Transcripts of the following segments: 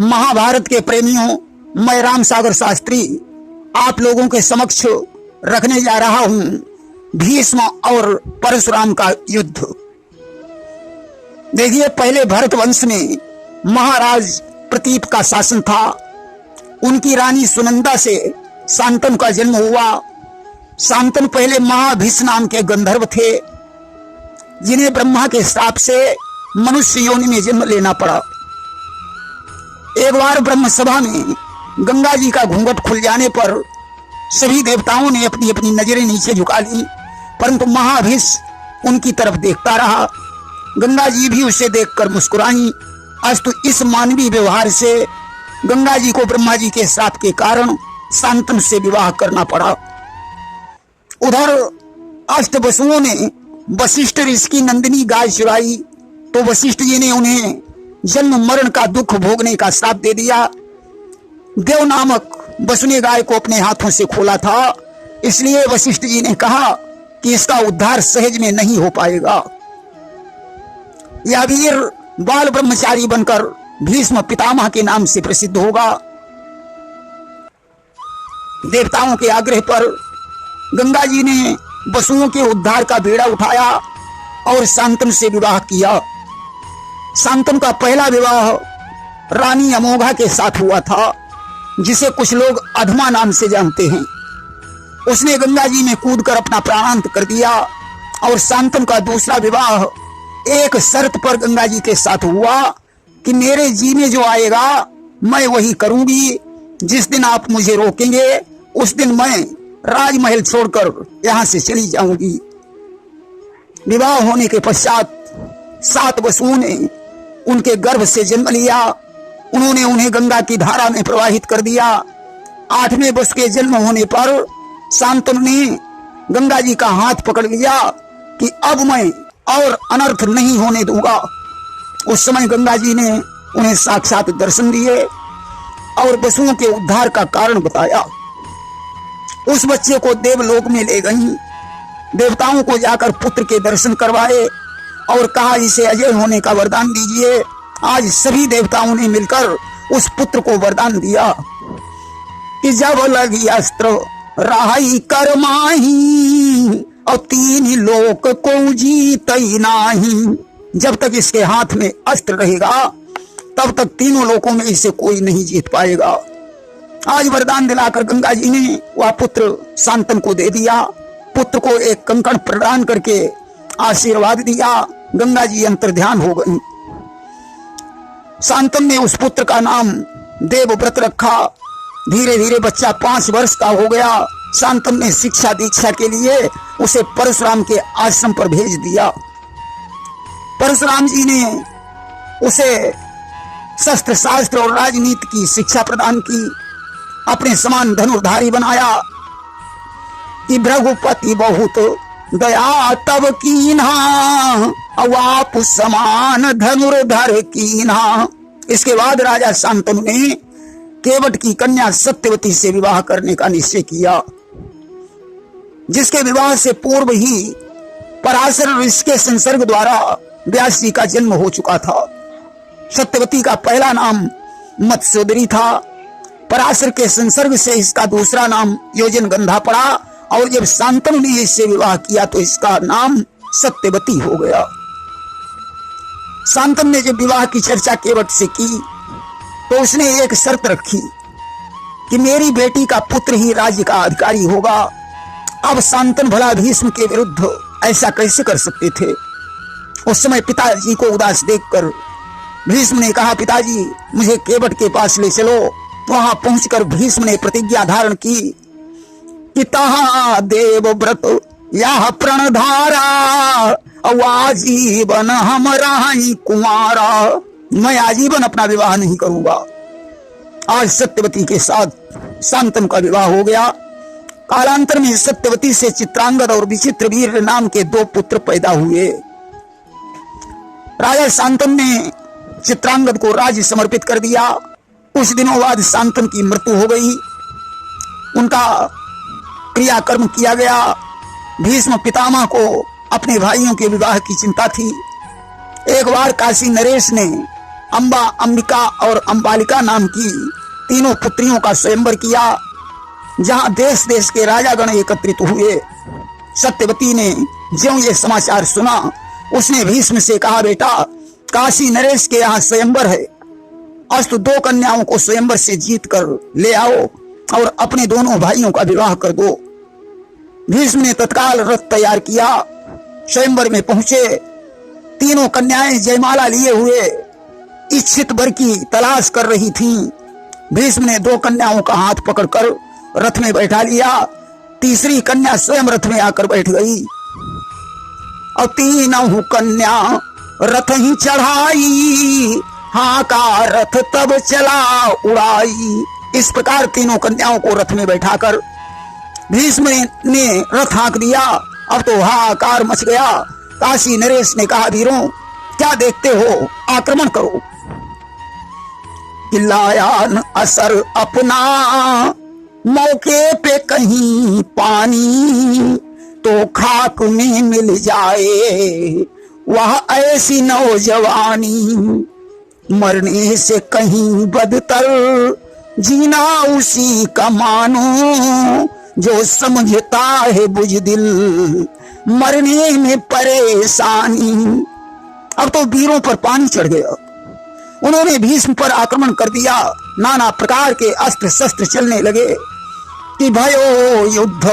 महाभारत के प्रेमियों, मैं राम सागर शास्त्री आप लोगों के समक्ष रखने जा रहा हूं भीष्म और परशुराम का युद्ध। देखिए, पहले भरत वंश में महाराज प्रतीप का शासन था। उनकी रानी सुनंदा से शांतनु का जन्म हुआ। शांतनु पहले महाभीष नाम के गंधर्व थे, जिन्हें ब्रह्मा के श्राप से मनुष्य योनि में जन्म लेना पड़ा। एक बार ब्रह्म सभा में गंगा जी का घूंघट खुल जाने पर सभी देवताओं ने अपनी अपनी नजरें नीचे झुका ली, परंतु महाभीष उनकी तरफ देखता रहा। गंगा जी भी उसे देखकर मुस्कुराई। अस्तु इस मानवीय व्यवहार से गंगा जी को ब्रह्मा जी के श्राप के कारण शांतनु से विवाह करना पड़ा। उधर अष्ट वसुओं ने वशिष्ठ ऋषि की नंदिनी गाय चुराई, तो वशिष्ठ जी ने उन्हें जन्म मरण का दुख भोगने का श्राप दे दिया। देव नामक वसु ने गाय को अपने हाथों से खोला था, इसलिए वशिष्ठ जी ने कहा कि इसका उद्धार सहज में नहीं हो पाएगा। यह वीर बाल ब्रह्मचारी बनकर भीष्म पितामह के नाम से प्रसिद्ध होगा। देवताओं के आग्रह पर गंगा जी ने वसुओं के उद्धार का बेड़ा उठाया और शांतनु से विवाह किया। शांतनु का पहला विवाह रानी अमोघा के साथ हुआ था, जिसे कुछ लोग अधमा नाम से जानते हैं। उसने गंगा जी में कूदकर अपना प्राणांत कर दिया। और शांतनु का दूसरा विवाह एक शर्त पर गंगा जी के साथ हुआ कि मेरे जी में जो आएगा मैं वही करूंगी। जिस दिन आप मुझे रोकेंगे उस दिन मैं राजमहल छोड़कर यहां से चली जाऊंगी। विवाह होने के पश्चात 7 वसुओं ने उनके गर्भ से जन्म लिया। उन्होंने उन्हें गंगा की धारा में प्रवाहित कर दिया। 8वें वसु के जन्म होने पर शांतनु ने गंगा जी का हाथ पकड़ लिया कि अब मैं और अनर्थ नहीं होने दूंगा। उस समय गंगा जी ने उन्हें साक्षात दर्शन दिए और वसुओं के उद्धार का कारण बताया। उस बच्चे को देवलोक में ले गई। देवताओं को जाकर पुत्र के दर्शन करवाए और कहा इसे अजय होने का वरदान दीजिए। आज सभी देवताओं ने मिलकर उस पुत्र को वरदान दिया कि जब लगी अस्त्र राही कर माही और 3 लोक को जीत ही नाही। जब तक इसके हाथ में अस्त्र रहेगा तब तक तीनों लोकों में इसे कोई नहीं जीत पाएगा। आज वरदान दिलाकर गंगा जी ने वह पुत्र शांतनु को दे दिया। पुत्र को एक कंकण प्रदान करके आशीर्वाद दिया। गंगा जी अंतर्ध्यान हो गई। शांतनु ने उस पुत्र का नाम देवव्रत रखा। धीरे धीरे बच्चा 5 वर्ष का हो गया। शांतनु ने शिक्षा दीक्षा के लिए उसे परशुराम के आश्रम पर भेज दिया। परशुराम जी ने उसे शस्त्र शास्त्र और राजनीति की शिक्षा प्रदान की। अपने समान धनुर्धारी बनाया कि भृगुपति बहुत दया तब कीन्हा और आप समान धनुर्धर कीन्हा। इसके बाद राजा शांतनु ने केवट की कन्या सत्यवती से विवाह करने का निश्चय किया, जिसके विवाह से पूर्व ही पराशर ऋषि के संसर्ग द्वारा व्यास जी का जन्म हो चुका था। सत्यवती का पहला नाम मत्स्योदरी था। पराशर के संसर्ग से इसका दूसरा नाम योजनगंधा पड़ा और जब शांतनु ने इससे विवाह किया तो इसका नाम सत्यवती हो गया। शांतनु ने जब विवाह की चर्चा केवट से की तो उसने एक शर्त रखी कि मेरी बेटी का पुत्र ही राज्य का अधिकारी होगा। अब शांतनु भला भीष्म के विरुद्ध ऐसा कैसे कर सकते थे। उस समय पिताजी को उदास देखकर भीष्म ने कहा, पिताजी मुझे केवट के पास ले चलो। वहां पहुंचकर भीष्म ने प्रतिज्ञा धारण की कि तहा देवव्रत यह प्रणधारा और आजीवन हम रही कुमारा। मैं आजीवन अपना विवाह नहीं करूंगा। आज सत्यवती के साथ शांतनु का विवाह हो गया। कालांतर में सत्यवती से चित्रांगद और विचित्रवीर नाम के 2 पुत्र पैदा हुए। राजा शांतनु ने चित्रांगद को राज्य समर्पित कर दिया। कुछ दिनों बाद शांतनु की मृत्यु हो गई। उनका क्रियाकर्म किया गया। भीष्म पितामह को अपने भाइयों के विवाह की चिंता थी। एक बार काशी नरेश ने अंबा, अंबिका और अंबालिका नाम की तीनों पुत्रियों का स्वयंवर किया, जहां देश देश के राजागण एकत्रित हुए। सत्यवती ने ज्यों ये समाचार सुना, उसने भीष्म से कहा, बेटा काशी नरेश के यहाँ स्वयंवर है, अस्तु 2 कन्याओं को स्वयंवर से जीत कर ले आओ और अपने दोनों भाइयों का विवाह कर दो। भीष्म ने तत्काल रथ तैयार किया, स्वयंवर में पहुंचे। तीनों कन्याएं जयमाला लिए हुए इच्छित वर की तलाश कर रही थीं। भीष्म ने 2 कन्याओं का हाथ पकड़कर रथ में बैठा लिया। तीसरी कन्या स्वयं रथ में आकर बैठ गई और तीनों कन्या रथ ही चढ़ाई, हाँ का रथ तब चला उड़ाई। इस प्रकार तीनों कन्याओं को रथ में बैठाकर भीष्म ने रथ हाँक दिया। अब तो हाहाकार मच गया। काशी नरेश ने कहा, वीरों क्या देखते हो, आक्रमण करो। चिल्लाया न असर अपना, मौके पे कहीं पानी, तो खाक में मिल जाए वह ऐसी नौजवानी। मरने से कहीं बदतर जीना उसी का मानो, जो समझता है बुज़दिल मरने में परेशानी। अब तो वीरों पर पानी चढ़ गया। उन्होंने भीष्म पर आक्रमण कर दिया। नाना प्रकार के अस्त्र शस्त्र चलने लगे कि भयो युद्ध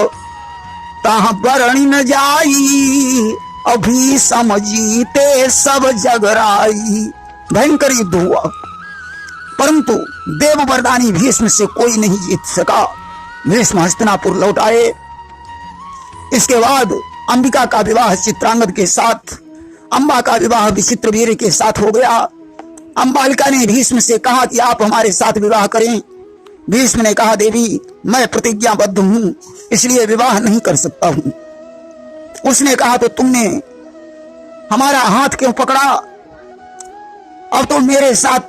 ताह बरणी न जाई, अभी समझीते सब जगराई। भयंकर युद्ध हुआ, परंतु देव वरदानी भीष्म से कोई नहीं जीत सका। भीष्म हस्तिनापुर लौट आए। इसके बाद अंबिका का विवाह चित्रांगद के साथ, अंबा का विवाह विचित्रवीर्य के साथ हो गया। अंबालिका ने भीष्म से कहा कि आप हमारे साथ विवाह करें। भीष्म ने कहा, देवी मैं प्रतिज्ञाबद्ध हूं, इसलिए विवाह नहीं कर सकता हूं। उसने कहा, तो तुमने हमारा हाथ क्यों पकड़ा? अब तो मेरे साथ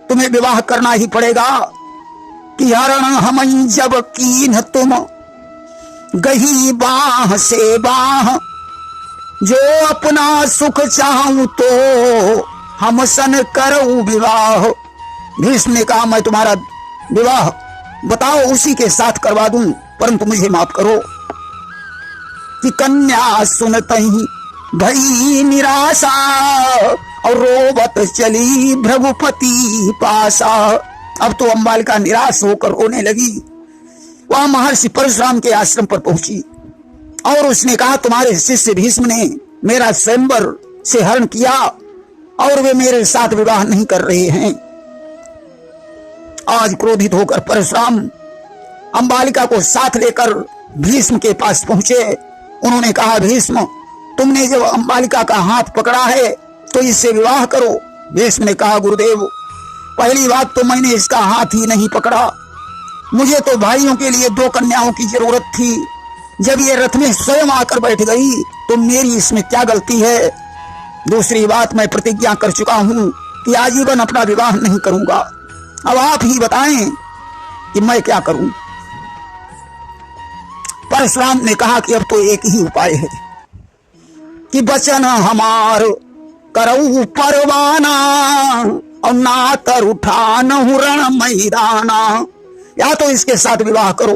तुम्हें विवाह करना ही पड़ेगा। कि हरण हम जब कीन तुम गही बाह से बाह, जो अपना सुख चाहूं तो हम सन करो विवाह। भीष्म ने कहा, मैं तुम्हारा विवाह बताओ उसी के साथ करवा दूं, परंतु मुझे माफ करो। कि कन्या सुनतहि भई निराशा, और रोबत चली भृगुपति पासा। अब तो अंबालिका निराश होकर रोने लगी। वह महर्षि परशुराम के आश्रम पर पहुंची और उसने कहा, तुम्हारे शिष्य भीष्म ने मेरा स्वयंवर से हरण किया और वे मेरे साथ विवाह नहीं कर रहे हैं। आज क्रोधित होकर परशुराम अंबालिका को साथ लेकर भीष्म के पास पहुंचे। उन्होंने कहा, भीष्म तुमने जब अंबालिका का हाथ पकड़ा है तो इससे विवाह करो। भीष्म ने कहा, गुरुदेव पहली बात तो मैंने इसका हाथ ही नहीं पकड़ा, मुझे तो भाइयों के लिए 2 कन्याओं की जरूरत थी। जब ये रथ में स्वयं आकर बैठ गई तो मेरी इसमें क्या गलती है? दूसरी बात, मैं प्रतिज्ञा कर चुका हूं कि आजीवन अपना विवाह नहीं करूंगा। अब आप ही बताएं कि मैं क्या करूं? परशुराम ने कहा कि अब तो एक ही उपाय है कि वचन हमार करऊ परवाना, और ना तर उठान रण मैदाना। या तो इसके साथ विवाह करो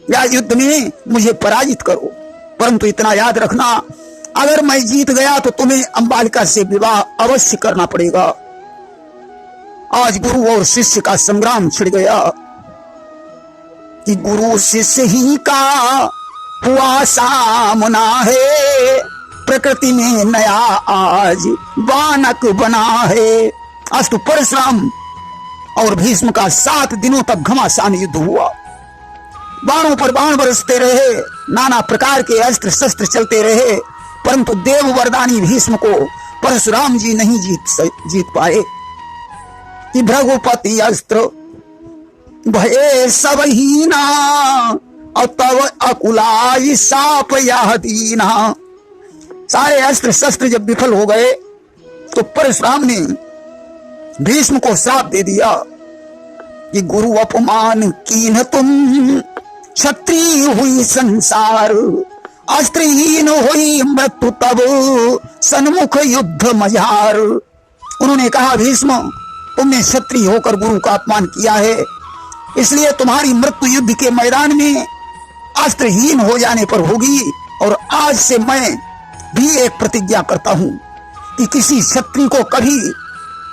या युद्ध में मुझे पराजित करो, परंतु इतना याद रखना, अगर मैं जीत गया तो तुम्हें अंबालिका से विवाह अवश्य करना पड़ेगा। आज गुरु और शिष्य का संग्राम छिड़ गया कि गुरु शिष्य ही का हुआ सामना है, प्रकृति में नया आज बानक बना है। अस्तु परशुराम और भीष्म का 7 दिनों तक घमासान युद्ध हुआ। बाणों पर बाण बरसते रहे, नाना प्रकार के अस्त्र शस्त्र चलते रहे, परंतु देव वरदानी भीष्म को परशुराम जी नहीं जीत पाए। कि भृगुपति अस्त्र भये सब हीना, और तब अकुलाई साप यह दीना। सारे अस्त्र शस्त्र जब विफल हो गए तो परशुराम ने भीष्म को श्राप दे दिया कि गुरु अपमान कीन तुम, क्षत्रिय हुई संसार, अस्त्रहीन हुई मृत्यु तब, सन्मुख युद्ध मझार। उन्होंने कहा, भीष्म तुमने क्षत्रिय होकर गुरु का अपमान किया है, इसलिए तुम्हारी मृत्यु युद्ध के मैदान में अस्त्रहीन हो जाने पर होगी। और आज से मैं भी एक प्रतिज्ञा करता हूं कि किसी क्षत्रिय को कभी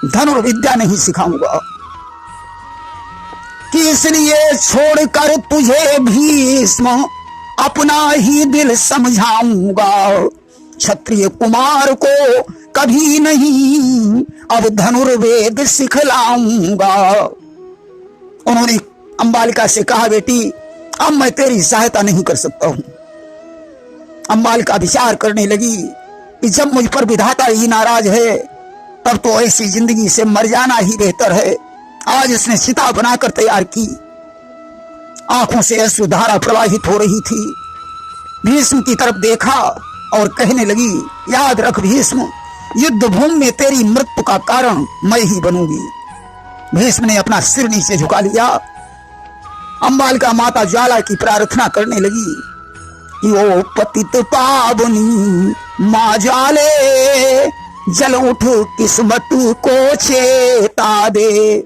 धनुर्विद्या नहीं सिखाऊंगा, कि इसलिए छोड़कर तुझे भीष्म अपना ही दिल समझाऊंगा। क्षत्रिय कुमार को कभी नहीं अब धनुर्वेद सिखलाऊंगा। उन्होंने अंबालिका से कहा, बेटी अब मैं तेरी सहायता नहीं कर सकता हूं। अंबालिका विचार करने लगी कि जब मुझ पर विधाता ही नाराज है तब तो ऐसी जिंदगी से मर जाना ही बेहतर है। आज उसने चिता बनाकर तैयार की, आंखों से अश्रुधारा प्रवाहित हो रही थी। भीष्म की तरफ देखा और कहने लगी, याद रख भीष्म, युद्ध भूमि में तेरी मृत्यु का कारण मैं ही बनूंगी। भीष्म ने अपना सिर नीचे झुका लिया। अंबालिका माता ज्वाला की प्रार्थना करने लगी कि ओ पतित पावनी मां ज्वाले, जल उठ किस्मत को चेता दे,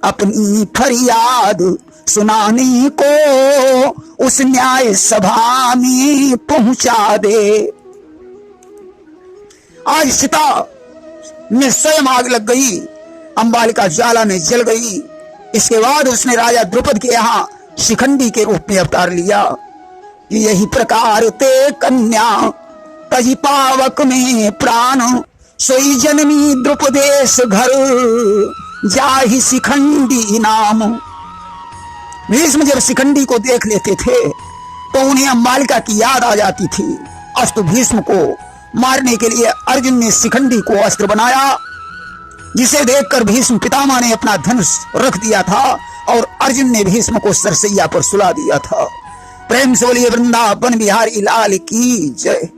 अपनी फरियाद सुनाने को उस न्याय सभा में पहुंचा दे। आज सीता में स्वयं आग लग गई, अंबालिका ज्वाला में जल गई। इसके बाद उसने राजा द्रुपद के यहाँ शिखंडी के रूप में अवतार लिया। यही प्रकार ते कन्या तजी पावक में प्राण, सोई जननी द्रुपदेश घर जाहि शिखंडी नाम। भीष्म जब शिखंडी को देख लेते थे तो उन्हें अंबालिका की याद आ जाती थी। अस्तु भीष्म को मारने के लिए अर्जुन ने शिखंडी को अस्त्र बनाया, जिसे देखकर भीष्म पितामह ने अपना धनुष रख दिया था और अर्जुन ने भीष्म को सरसैया पर सुला दिया था। प्रेम से बोलिए वृंदावन बिहारी लाल की जय।